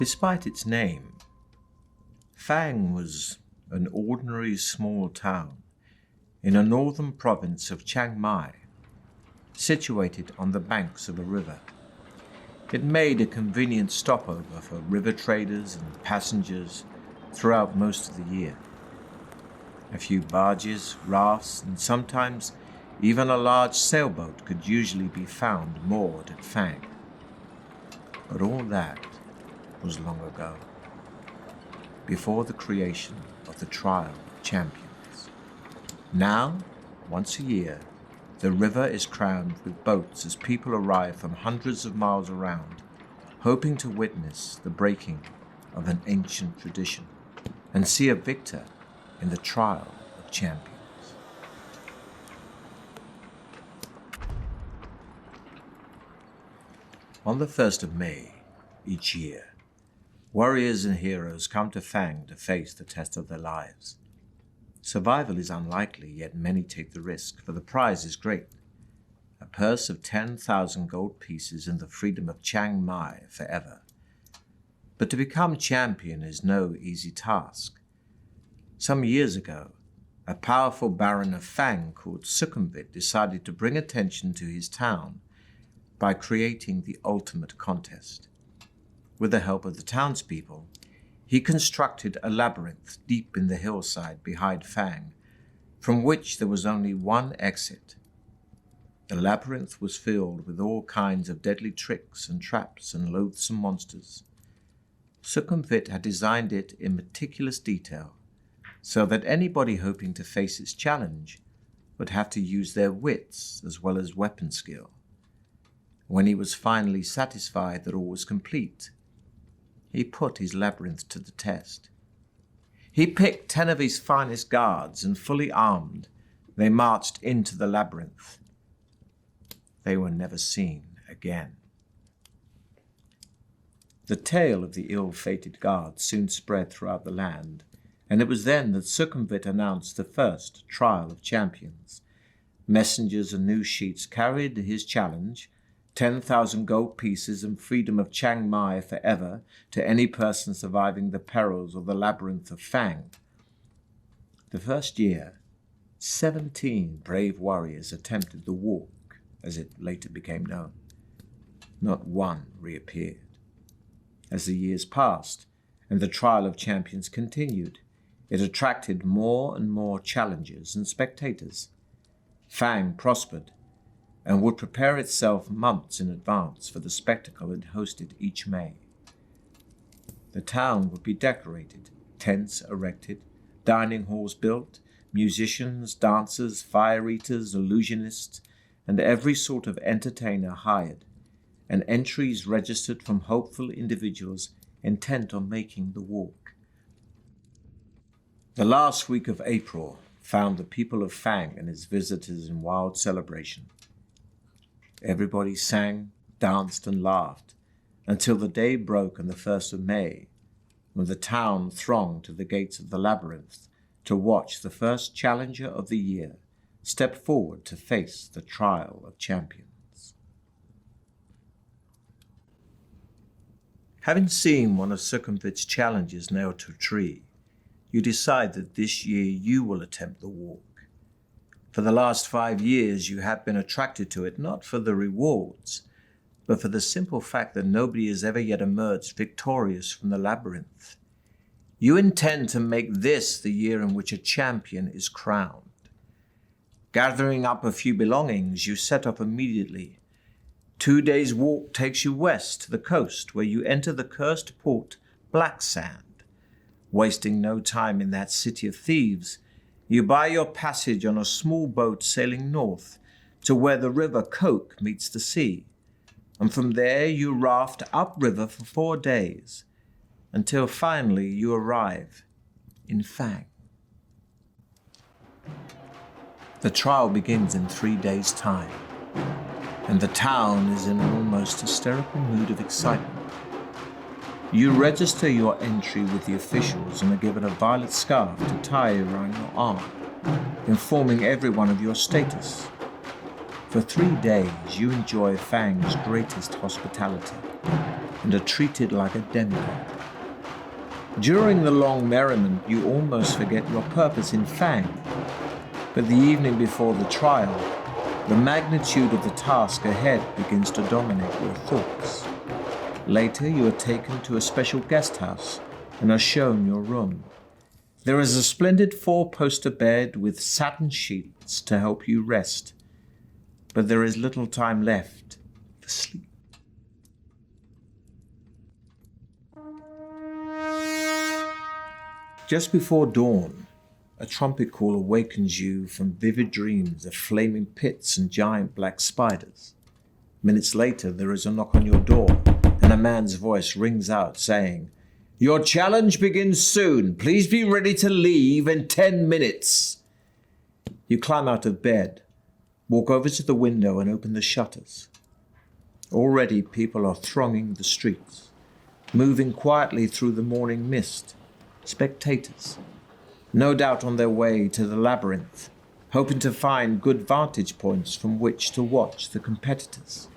Despite its name, Fang was an ordinary small town in a northern province of Chiang Mai, situated on the banks of a river. It made a convenient stopover for river traders and passengers throughout most of the year. A few barges, rafts, and sometimes even a large sailboat could usually be found moored at Fang. But all that was long ago, before the creation of the Trial of Champions. Now, once a year, the river is crammed with boats as people arrive from hundreds of miles around, hoping to witness the breaking of an ancient tradition and see a victor in the Trial of Champions. On the 1st of May each year, warriors and heroes come to Fang to face the test of their lives. Survival is unlikely, yet many take the risk, for the prize is great. A purse of 10,000 gold pieces and the freedom of Chiang Mai forever. But to become champion is no easy task. Some years ago, a powerful baron of Fang called Sukhumvit decided to bring attention to his town by creating the ultimate contest. With the help of the townspeople, he constructed a labyrinth deep in the hillside behind Fang, from which there was only one exit. The labyrinth was filled with all kinds of deadly tricks and traps and loathsome monsters. Sukhumvit had designed it in meticulous detail, so that anybody hoping to face its challenge would have to use their wits as well as weapon skill. When he was finally satisfied that all was complete, he put his labyrinth to the test. He picked 10 of his finest guards, and fully armed, they marched into the labyrinth. They were never seen again. The tale of the ill-fated guards soon spread throughout the land, and it was then that Sukhumvit announced the first Trial of Champions. Messengers and news sheets carried his challenge, 10,000 gold pieces and freedom of Chiang Mai forever to any person surviving the perils of the labyrinth of Fang. The first year, 17 brave warriors attempted the walk, as it later became known. Not one reappeared. As the years passed and the Trial of Champions continued, it attracted more and more challengers and spectators. Fang prospered and would prepare itself months in advance for the spectacle it hosted each May. The town would be decorated, tents erected, dining halls built, musicians, dancers, fire-eaters, illusionists, and every sort of entertainer hired, and entries registered from hopeful individuals intent on making the walk. The last week of April found the people of Fang and its visitors in wild celebration. Everybody sang, danced, and laughed until the day broke on the 1st of May, when the town thronged to the gates of the labyrinth to watch the first challenger of the year step forward to face the Trial of Champions. Having seen one of Sukhumvit's challenges nailed to a tree, you decide that this year you will attempt the walk. For the last 5 years, you have been attracted to it not for the rewards, but for the simple fact that nobody has ever yet emerged victorious from the labyrinth. You intend to make this the year in which a champion is crowned. Gathering up a few belongings, you set off immediately. 2 days' walk takes you west to the coast, where you enter the cursed port, Black Sand. Wasting no time in that city of thieves, you buy your passage on a small boat sailing north to where the river Coke meets the sea, and from there you raft upriver for 4 days, until finally you arrive in Fang. The trial begins in 3 days' time, and the town is in an almost hysterical mood of excitement. You register your entry with the officials and are given a violet scarf to tie around your arm, informing everyone of your status. For 3 days, you enjoy Fang's greatest hospitality. and are treated like a demigod. During the long merriment, you almost forget your purpose in Fang, but the evening before the trial, the magnitude of the task ahead begins to dominate your thoughts. Later, you are taken to a special guest house and are shown your room. There is a splendid 4-poster bed with satin sheets to help you rest, but there is little time left for sleep. Just before dawn, a trumpet call awakens you from vivid dreams of flaming pits and giant black spiders. Minutes later, there is a knock on your door, and a man's voice rings out saying, "Your challenge begins soon. Please be ready to leave in 10 minutes. You climb out of bed, walk over to the window and open the shutters. Already people are thronging the streets, moving quietly through the morning mist. Spectators, no doubt on their way to the labyrinth, hoping to find good vantage points from which to watch the competitors.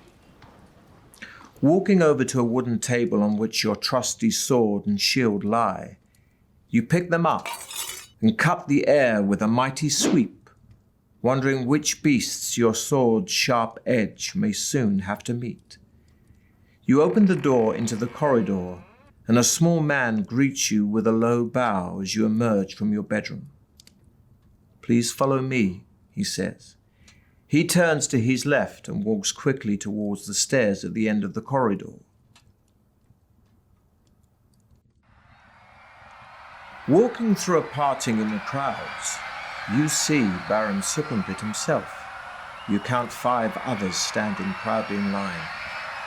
Walking over to a wooden table on which your trusty sword and shield lie, you pick them up and cut the air with a mighty sweep, wondering which beasts your sword's sharp edge may soon have to meet. You open the door into the corridor, and a small man greets you with a low bow as you emerge from your bedroom. "Please follow me," he says. He turns to his left and walks quickly towards the stairs at the end of the corridor. Walking through a parting in the crowds, you see Baron Succumbit himself. You count 5 others standing proudly in line,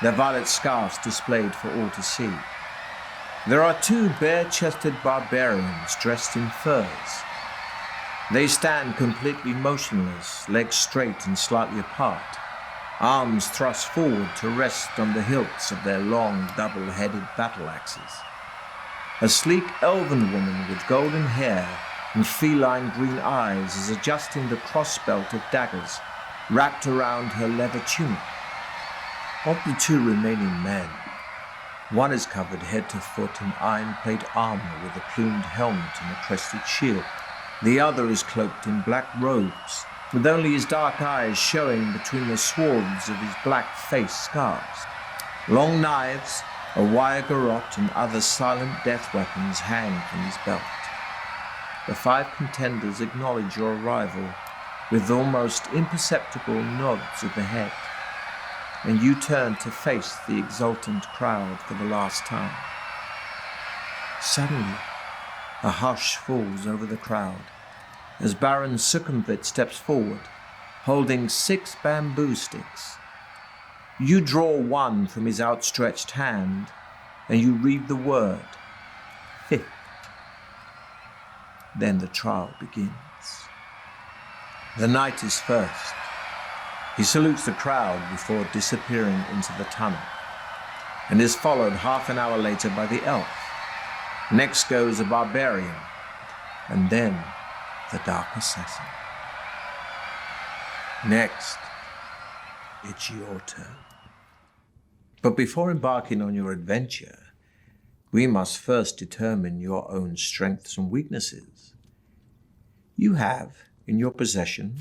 their violet scarves displayed for all to see. There are 2 bare-chested barbarians dressed in furs. They stand completely motionless, legs straight and slightly apart, arms thrust forward to rest on the hilts of their long, double-headed battle axes. A sleek elven woman with golden hair and feline green eyes is adjusting the crossbelt of daggers wrapped around her leather tunic. Of the 2 remaining men, one is covered head to foot in iron-plate armor with a plumed helmet and a crested shield. The other is cloaked in black robes, with only his dark eyes showing between the swarthes of his black face scarves. Long knives, a wire garrote, and other silent death weapons hang from his belt. The 5 contenders acknowledge your arrival with almost imperceptible nods of the head, and you turn to face the exultant crowd for the last time. Suddenly, a hush falls over the crowd as Baron Succumbit steps forward, holding 6 bamboo sticks. You draw one from his outstretched hand, and you read the word, 5th. Then the trial begins. The knight is first. He salutes the crowd before disappearing into the tunnel, and is followed half an hour later by the elf. Next goes a barbarian, and then the dark assassin. Next, it's your turn. But before embarking on your adventure, we must first determine your own strengths and weaknesses. You have in your possession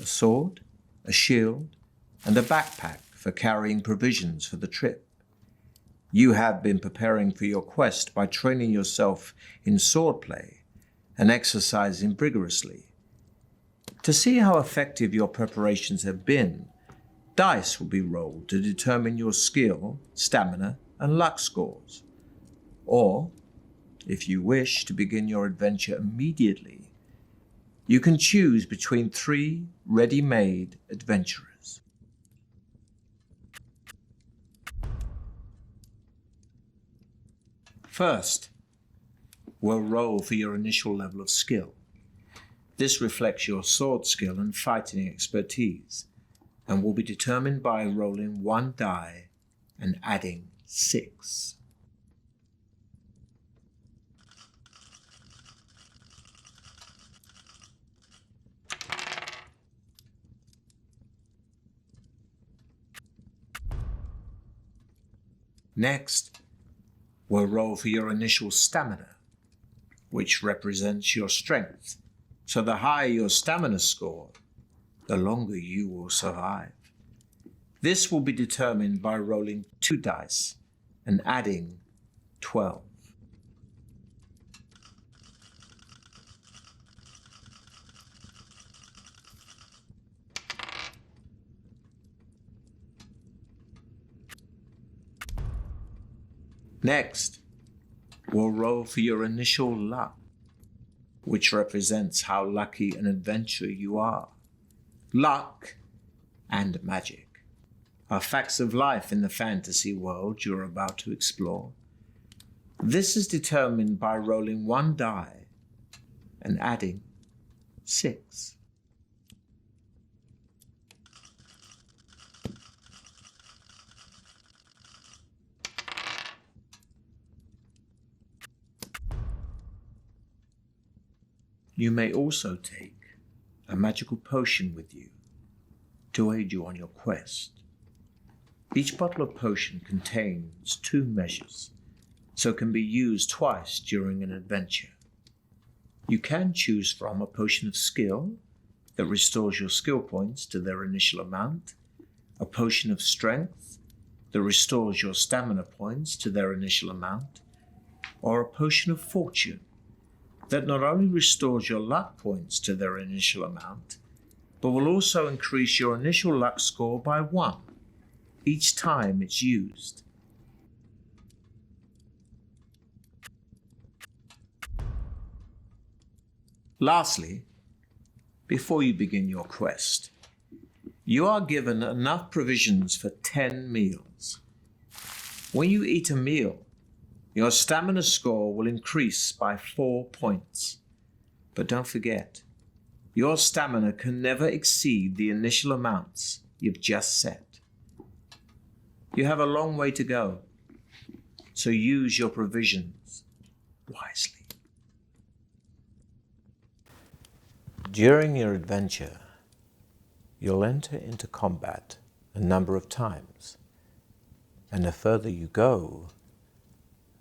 a sword, a shield, and a backpack for carrying provisions for the trip. You have been preparing for your quest by training yourself in swordplay and exercising vigorously. To see how effective your preparations have been, dice will be rolled to determine your skill, stamina, and luck scores. Or, if you wish to begin your adventure immediately, you can choose between 3 ready-made adventurers. First, we'll roll for your initial level of skill. This reflects your sword skill and fighting expertise, and will be determined by rolling 1 die and adding 6. Next, we'll roll for your initial stamina, which represents your strength. So the higher your stamina score, the longer you will survive. This will be determined by rolling 2 dice and adding 12. Next, we'll roll for your initial luck, which represents how lucky an adventurer you are. Luck and magic are facts of life in the fantasy world you're about to explore. This is determined by rolling 1 die and adding 6. You may also take a magical potion with you to aid you on your quest. Each bottle of potion contains 2 measures, so can be used twice during an adventure. You can choose from a potion of skill that restores your skill points to their initial amount, a potion of strength that restores your stamina points to their initial amount, or a potion of fortune that not only restores your luck points to their initial amount, but will also increase your initial luck score by 1 each time it's used. Lastly, before you begin your quest, you are given enough provisions for 10 meals. When you eat a meal, your stamina score will increase by 4 points. But don't forget, your stamina can never exceed the initial amounts you've just set. You have a long way to go, so use your provisions wisely. During your adventure, you'll enter into combat a number of times, and the further you go,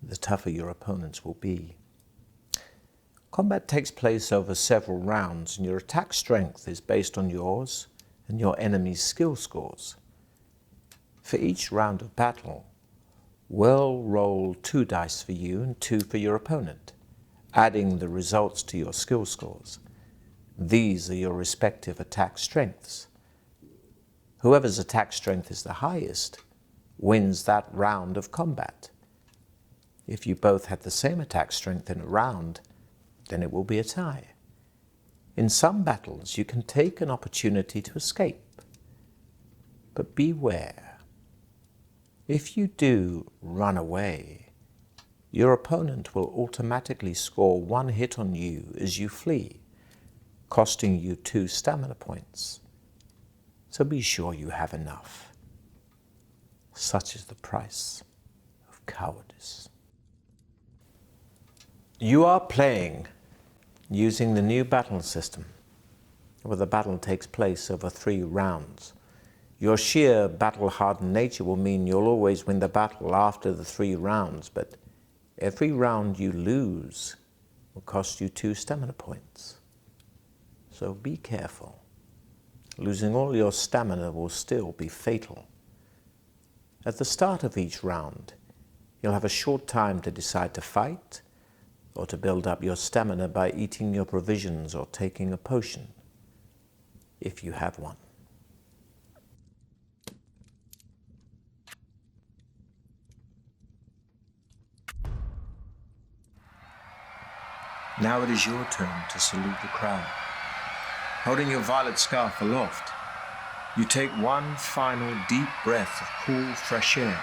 the tougher your opponents will be. Combat takes place over several rounds, and your attack strength is based on yours and your enemy's skill scores. For each round of battle, we'll roll 2 dice for you and 2 for your opponent, adding the results to your skill scores. These are your respective attack strengths. Whoever's attack strength is the highest wins that round of combat. If you both had the same attack strength in a round, then it will be a tie. In some battles, you can take an opportunity to escape. But beware. If you do run away, your opponent will automatically score 1 hit on you as you flee, costing you 2 stamina points. So be sure you have enough. Such is the price of cowardice. You are playing using the new battle system, where the battle takes place over 3 rounds. Your sheer battle-hardened nature will mean you'll always win the battle after the 3 rounds, but every round you lose will cost you 2 stamina points. So be careful. Losing all your stamina will still be fatal. At the start of each round, you'll have a short time to decide to fight or to build up your stamina by eating your provisions or taking a potion, if you have one. Now it is your turn to salute the crowd. Holding your violet scarf aloft, you take one final deep breath of cool, fresh air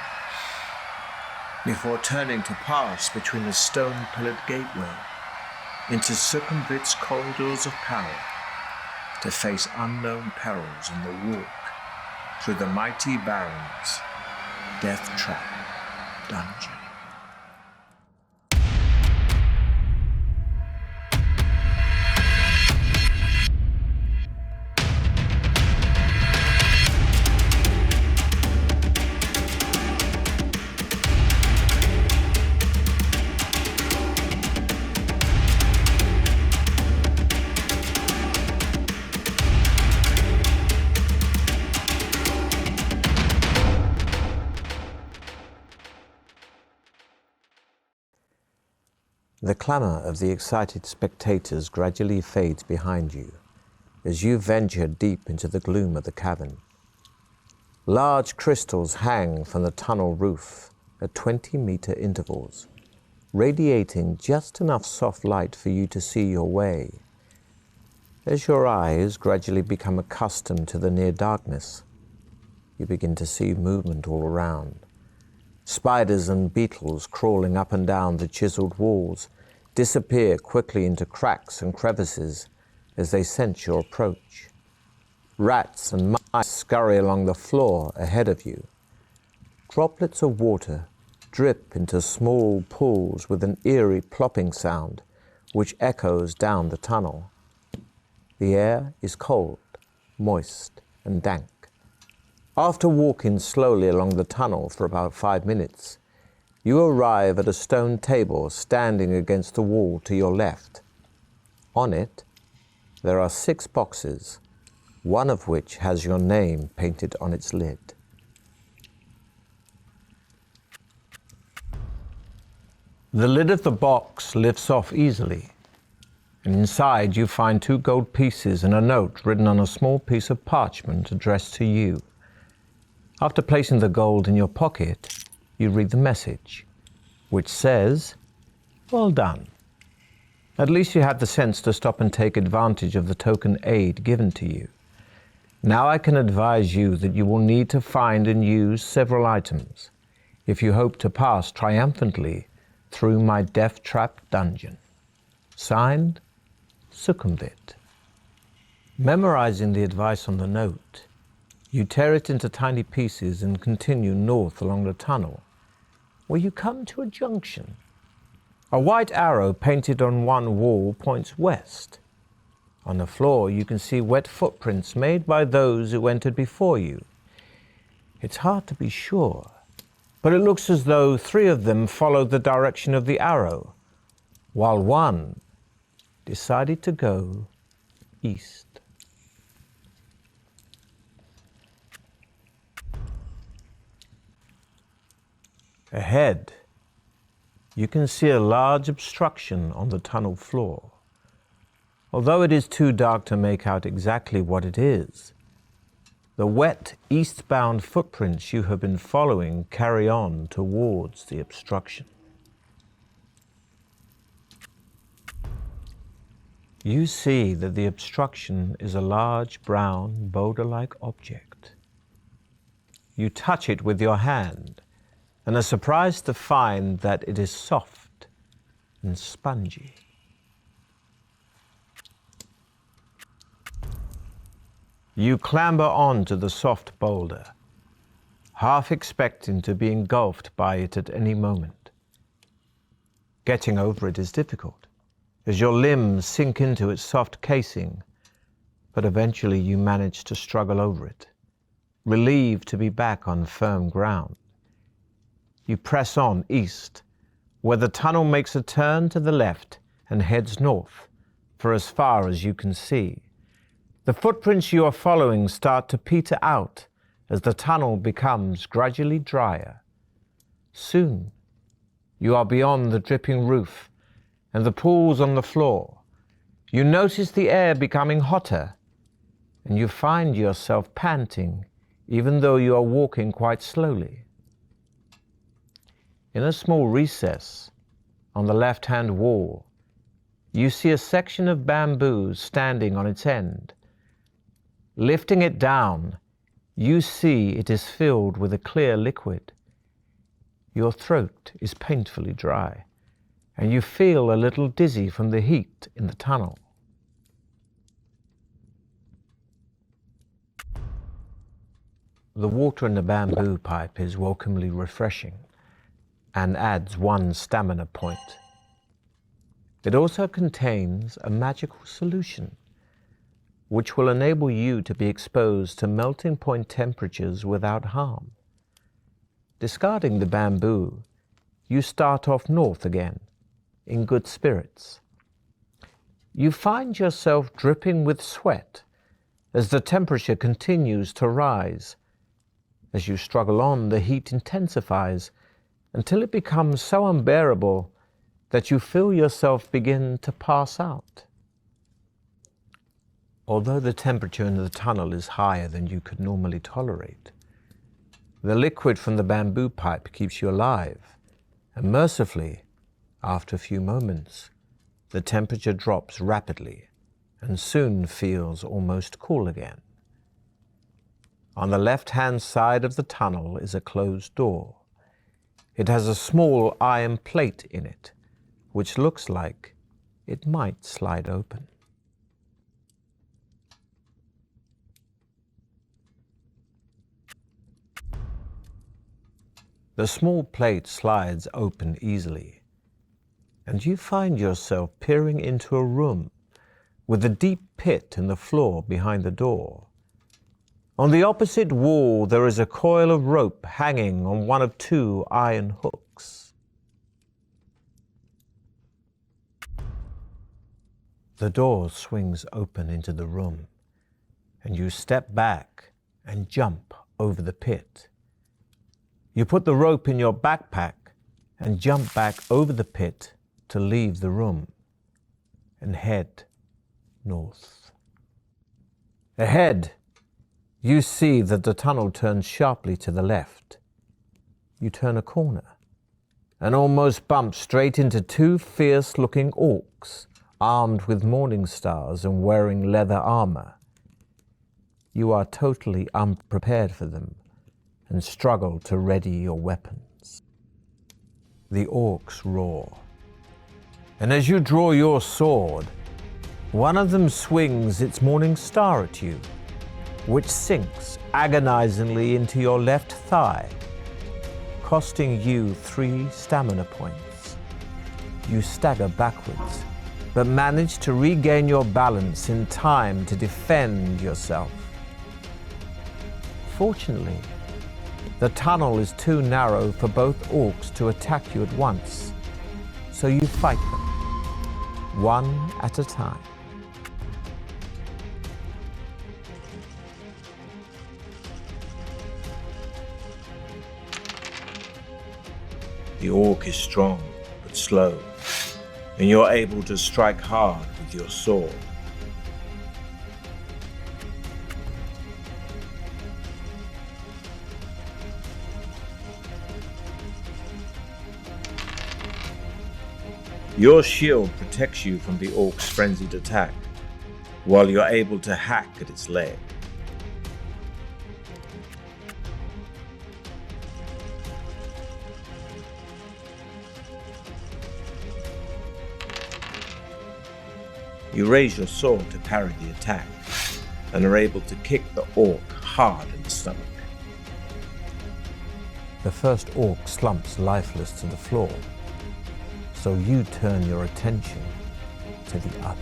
before turning to pass between the stone-pillared gateway into circumvit's corridors of power to face unknown perils in the walk through the mighty Baron's Deathtrap dungeon. The clamour of the excited spectators gradually fades behind you as you venture deep into the gloom of the cavern. Large crystals hang from the tunnel roof at 20-metre intervals, radiating just enough soft light for you to see your way. As your eyes gradually become accustomed to the near darkness, you begin to see movement all around. Spiders and beetles crawling up and down the chiseled walls disappear quickly into cracks and crevices as they sense your approach. Rats and mice scurry along the floor ahead of you. Droplets of water drip into small pools with an eerie plopping sound which echoes down the tunnel. The air is cold, moist, and dank. After walking slowly along the tunnel for about 5 minutes, you arrive at a stone table standing against the wall to your left. On it, there are 6 boxes, one of which has your name painted on its lid. The lid of the box lifts off easily, and inside you find 2 gold pieces and a note written on a small piece of parchment addressed to you. After placing the gold in your pocket, you read the message, which says, "Well done. At least you had the sense to stop and take advantage of the token aid given to you. Now I can advise you that you will need to find and use several items if you hope to pass triumphantly through my Deathtrap dungeon. Signed, Succumvit." Memorizing the advice on the note, you tear it into tiny pieces and continue north along the tunnel, where you come to a junction. A white arrow painted on one wall points west. On the floor, you can see wet footprints made by those who entered before you. It's hard to be sure, but it looks as though 3 of them followed the direction of the arrow, while one decided to go east. Ahead, you can see a large obstruction on the tunnel floor. Although it is too dark to make out exactly what it is, the wet eastbound footprints you have been following carry on towards the obstruction. You see that the obstruction is a large brown boulder-like object. You touch it with your hand and are surprised to find that it is soft and spongy. You clamber onto the soft boulder, half expecting to be engulfed by it at any moment. Getting over it is difficult, as your limbs sink into its soft casing, but eventually you manage to struggle over it, relieved to be back on firm ground. You press on east, where the tunnel makes a turn to the left and heads north for as far as you can see. The footprints you are following start to peter out as the tunnel becomes gradually drier. Soon, you are beyond the dripping roof and the pools on the floor. You notice the air becoming hotter, and you find yourself panting even though you are walking quite slowly. In a small recess on the left-hand wall, you see a section of bamboo standing on its end. Lifting it down, you see it is filled with a clear liquid. Your throat is painfully dry, and you feel a little dizzy from the heat in the tunnel. The water in the bamboo pipe is welcomely refreshing and adds 1 stamina point. It also contains a magical solution, which will enable you to be exposed to melting point temperatures without harm. Discarding the bamboo, you start off north again, in good spirits. You find yourself dripping with sweat as the temperature continues to rise. As you struggle on, the heat intensifies until it becomes so unbearable that you feel yourself begin to pass out. Although the temperature in the tunnel is higher than you could normally tolerate, the liquid from the bamboo pipe keeps you alive, and mercifully, after a few moments, the temperature drops rapidly and soon feels almost cool again. On the left-hand side of the tunnel is a closed door. It has a small iron plate in it, which looks like it might slide open. The small plate slides open easily, and you find yourself peering into a room with a deep pit in the floor behind the door. On the opposite wall, there is a coil of rope hanging on one of two iron hooks. The door swings open into the room, and you step back and jump over the pit. You put the rope in your backpack and jump back over the pit to leave the room and head north. Ahead, you see that the tunnel turns sharply to the left. You turn a corner and almost bump straight into two fierce-looking orcs armed with morning stars and wearing leather armor. You are totally unprepared for them and struggle to ready your weapons. The orcs roar, and as you draw your sword, one of them swings its morning star at you, which sinks agonizingly into your left thigh, costing you 3 stamina points. You stagger backwards, but manage to regain your balance in time to defend yourself. Fortunately, the tunnel is too narrow for both orcs to attack you at once, so you fight them, one at a time. The orc is strong but slow, and you're able to strike hard with your sword. Your shield protects you from the orc's frenzied attack, while you're able to hack at its leg. You raise your sword to parry the attack, and are able to kick the orc hard in the stomach. The first orc slumps lifeless to the floor, so you turn your attention to the other.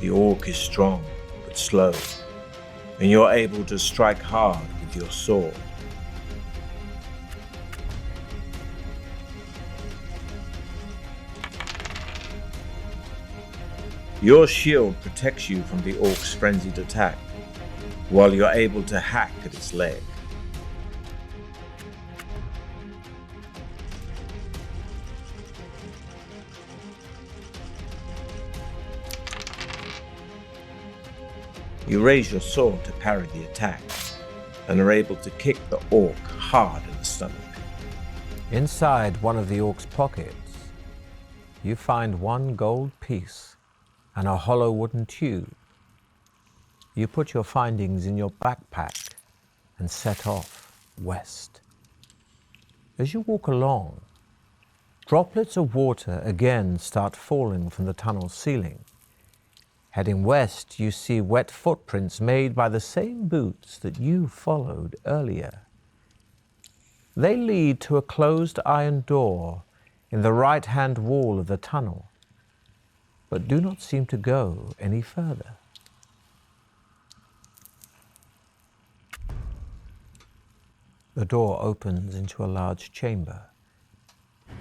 The orc is strong but slow, and you're able to strike hard with your sword. Your shield protects you from the orc's frenzied attack, while you're able to hack at its leg. You raise your sword to parry the attack, and are able to kick the orc hard in the stomach. Inside one of the orc's pockets, you find 1 gold piece and a hollow wooden tube. You put your findings in your backpack and set off west. As you walk along, droplets of water again start falling from the tunnel ceiling. Heading west, you see wet footprints made by the same boots that you followed earlier. They lead to a closed iron door in the right-hand wall of the tunnel, but do not seem to go any further. The door opens into a large chamber,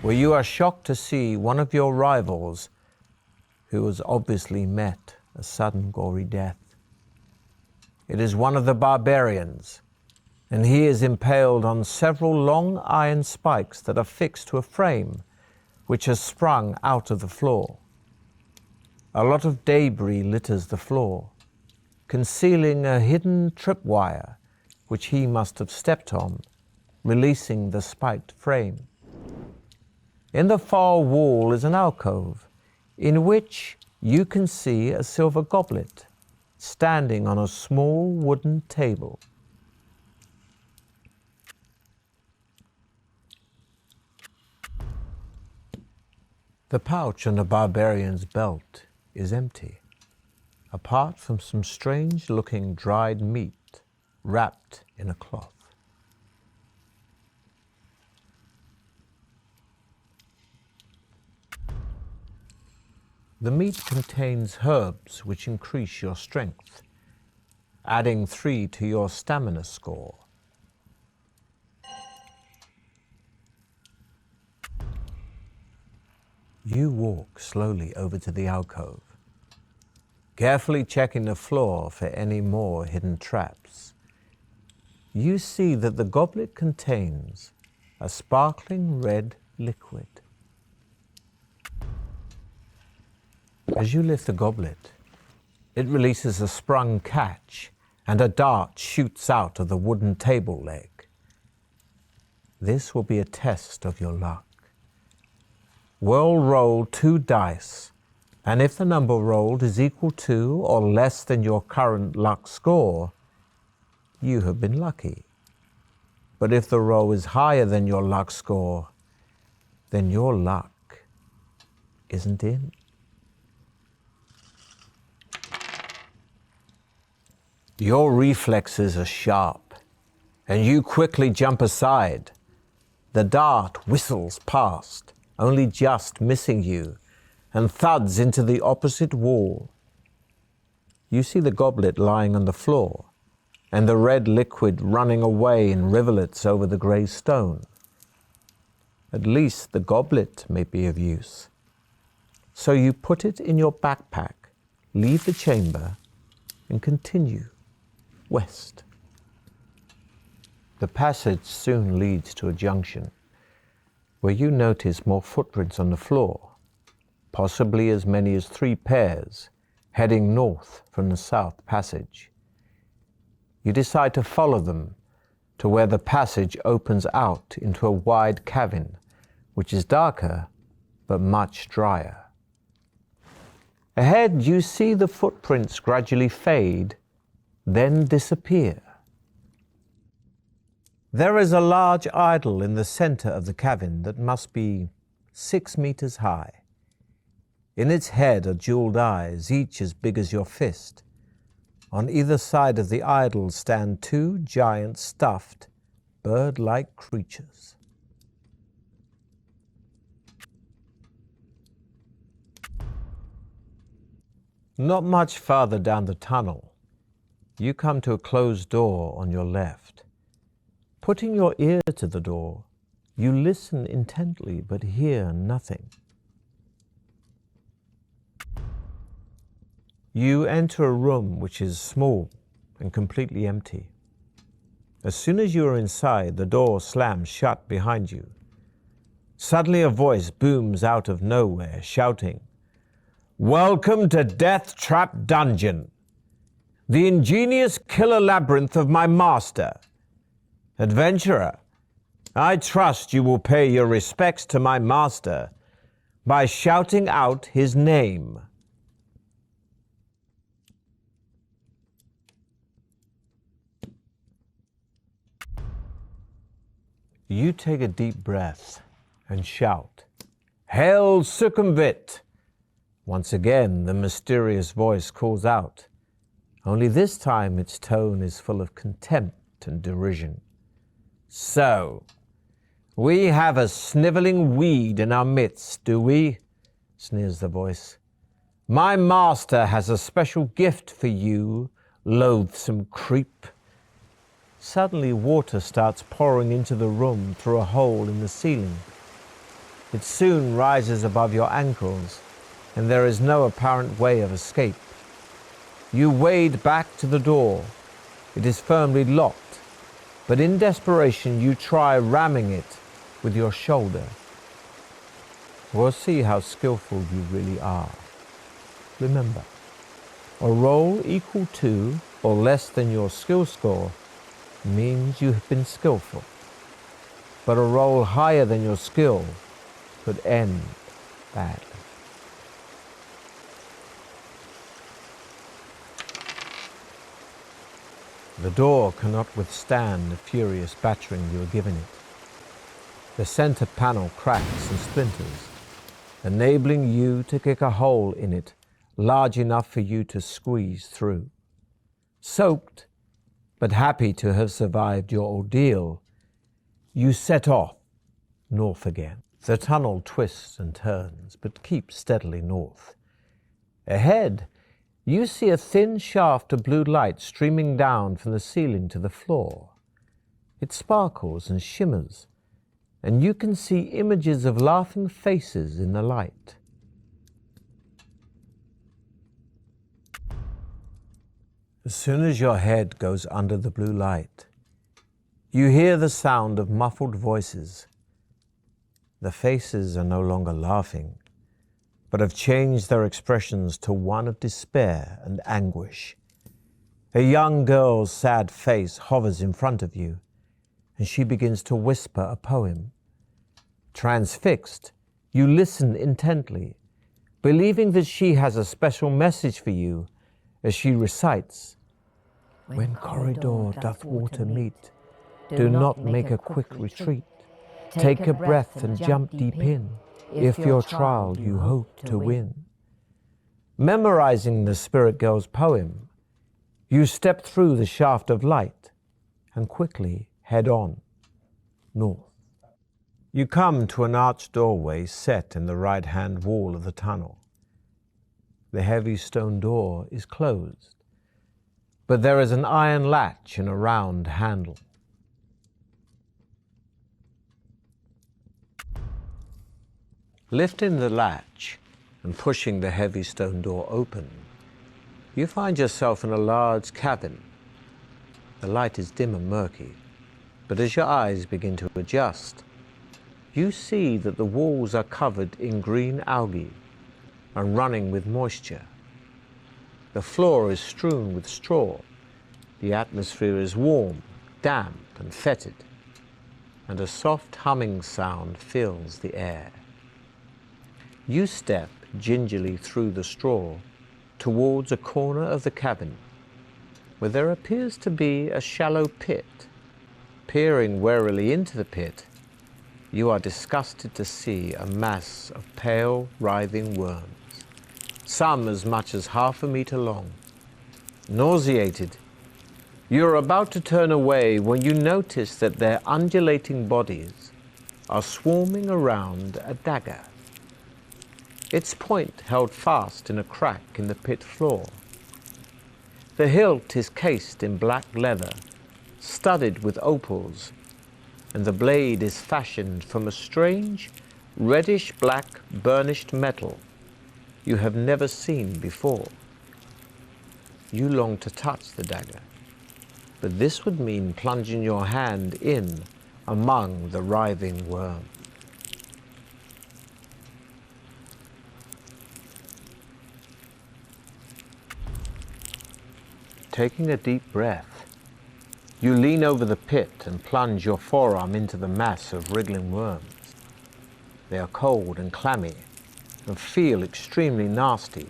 where you are shocked to see one of your rivals, who has obviously met a sudden gory death. It is one of the barbarians, and he is impaled on several long iron spikes that are fixed to a frame which has sprung out of the floor. A lot of debris litters the floor, concealing a hidden tripwire which he must have stepped on, releasing the spiked frame. In the far wall is an alcove in which you can see a silver goblet standing on a small wooden table. The pouch on the barbarian's belt is empty, apart from some strange-looking dried meat wrapped in a cloth. The meat contains herbs which increase your strength, adding 3 to your stamina score. You walk slowly over to the alcove, carefully checking the floor for any more hidden traps. You see that the goblet contains a sparkling red liquid. As you lift the goblet, it releases a sprung catch and a dart shoots out of the wooden table leg. This will be a test of your luck. We'll roll 2 dice, and if the number rolled is equal to or less than your current luck score, you have been lucky. But if the roll is higher than your luck score, then your luck isn't in. Your reflexes are sharp, and you quickly jump aside. The dart whistles past, only just missing you, and thuds into the opposite wall. You see the goblet lying on the floor, and the red liquid running away in rivulets over the grey stone. At least the goblet may be of use. So you put it in your backpack, leave the chamber, and continue west. The passage soon leads to a junction, where you notice more footprints on the floor, possibly as many as 3 pairs, heading north from the south passage. You decide to follow them to where the passage opens out into a wide cavern, which is darker but much drier. Ahead, you see the footprints gradually fade, then disappear. There is a large idol in the center of the cavern that must be 6 meters high. In its head are jeweled eyes, each as big as your fist. On either side of the idol stand 2 giant stuffed, bird-like creatures. Not much farther down the tunnel, you come to a closed door on your left. Putting your ear to the door, you listen intently but hear nothing. You enter a room which is small and completely empty. As soon as you are inside, the door slams shut behind you. Suddenly a voice booms out of nowhere, shouting, "Welcome to Deathtrap Dungeon, the ingenious killer labyrinth of my master. Adventurer, I trust you will pay your respects to my master by shouting out his name." You take a deep breath and shout, "Hail Succumvit!" Once again, the mysterious voice calls out, only this time its tone is full of contempt and derision. "So, we have a sniveling weed in our midst, do we?" sneers the voice. "My master has a special gift for you, loathsome creep." Suddenly, water starts pouring into the room through a hole in the ceiling. It soon rises above your ankles, and there is no apparent way of escape. You wade back to the door. It is firmly locked, but in desperation you try ramming it with your shoulder. We'll see how skillful you really are. Remember, a roll equal to or less than your skill score means you have been skillful, but a roll higher than your skill could end badly. The door cannot withstand the furious battering you are giving it. The center panel cracks and splinters, enabling you to kick a hole in it large enough for you to squeeze through. Soaked, but happy to have survived your ordeal, you set off north again. The tunnel twists and turns, but keeps steadily north. Ahead, you see a thin shaft of blue light streaming down from the ceiling to the floor. It sparkles and shimmers, and you can see images of laughing faces in the light. As soon as your head goes under the blue light, you hear the sound of muffled voices. The faces are no longer laughing, but have changed their expressions to one of despair and anguish. A young girl's sad face hovers in front of you, and she begins to whisper a poem. Transfixed, you listen intently, believing that she has a special message for you as she recites, "When corridor doth water meet, do not make a quick retreat. Take a breath and jump deep in, if your trial you hope to win." Memorizing the spirit girl's poem, you step through the shaft of light and quickly head on north. You come to an arched doorway set in the right-hand wall of the tunnel. The heavy stone door is closed, but there is an iron latch and a round handle. Lifting the latch and pushing the heavy stone door open, you find yourself in a large cabin. The light is dim and murky, but as your eyes begin to adjust, you see that the walls are covered in green algae and running with moisture. The floor is strewn with straw. The atmosphere is warm, damp, and fetid, and a soft humming sound fills the air. You step gingerly through the straw towards a corner of the cabin where there appears to be a shallow pit. Peering warily into the pit, you are disgusted to see a mass of pale, writhing worms, some as much as 1/2 meter long. Nauseated, you are about to turn away when you notice that their undulating bodies are swarming around a dagger, its point held fast in a crack in the pit floor. The hilt is cased in black leather, studded with opals, and the blade is fashioned from a strange, reddish-black burnished metal you have never seen before. You long to touch the dagger, but this would mean plunging your hand in among the writhing worms. Taking a deep breath, you lean over the pit and plunge your forearm into the mass of wriggling worms. They are cold and clammy and feel extremely nasty,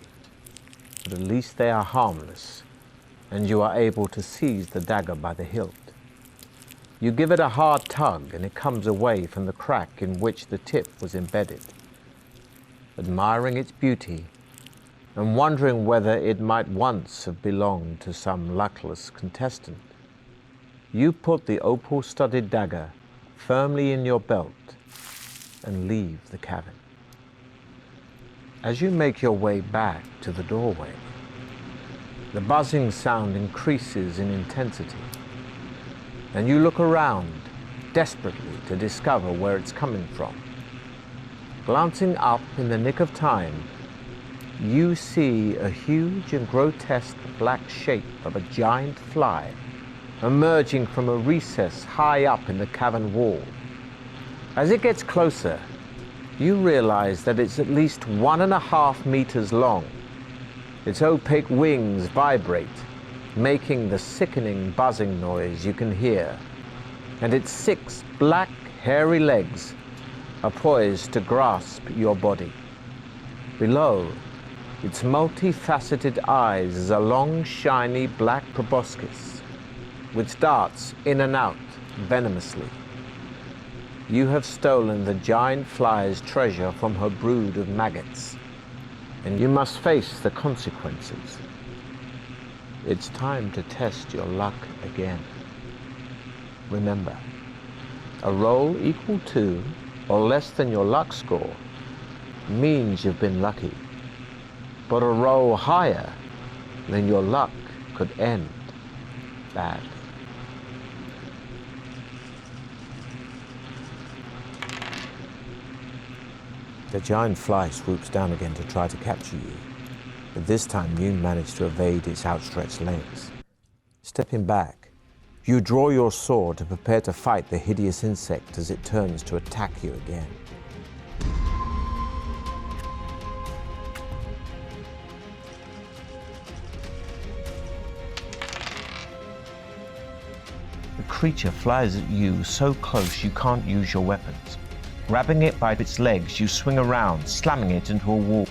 but at least they are harmless, and you are able to seize the dagger by the hilt. You give it a hard tug and it comes away from the crack in which the tip was embedded. Admiring its beauty and wondering whether it might once have belonged to some luckless contestant, you put the opal-studded dagger firmly in your belt and leave the cabin. As you make your way back to the doorway, the buzzing sound increases in intensity, and you look around desperately to discover where it's coming from. Glancing up in the nick of time, you see a huge and grotesque black shape of a giant fly emerging from a recess high up in the cavern wall. As it gets closer, you realize that it's at least 1.5 meters long. Its opaque wings vibrate, making the sickening buzzing noise you can hear, and its 6 black, hairy legs are poised to grasp your body. Below, its multifaceted eyes is a long, shiny black proboscis, which darts in and out venomously. You have stolen the giant fly's treasure from her brood of maggots, and you must face the consequences. It's time to test your luck again. Remember, a roll equal to or less than your luck score means you've been lucky, but a roll higher than your luck could end badly. The giant fly swoops down again to try to capture you, but this time you manage to evade its outstretched legs. Stepping back, you draw your sword to prepare to fight the hideous insect as it turns to attack you again. The creature flies at you so close you can't use your weapons. Grabbing it by its legs, you swing around, slamming it into a wall.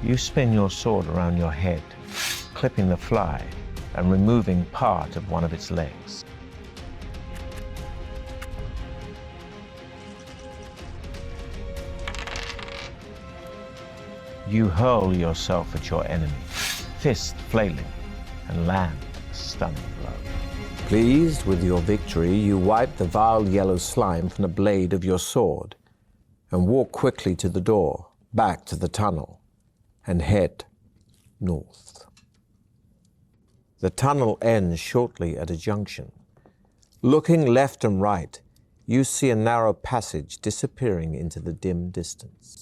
You spin your sword around your head, clipping the fly and removing part of one of its legs. You hurl yourself at your enemy, fist flailing, and land a stunning blow. Pleased with your victory, you wipe the vile yellow slime from the blade of your sword and walk quickly to the door, back to the tunnel, and head north. The tunnel ends shortly at a junction. Looking left and right, you see a narrow passage disappearing into the dim distance.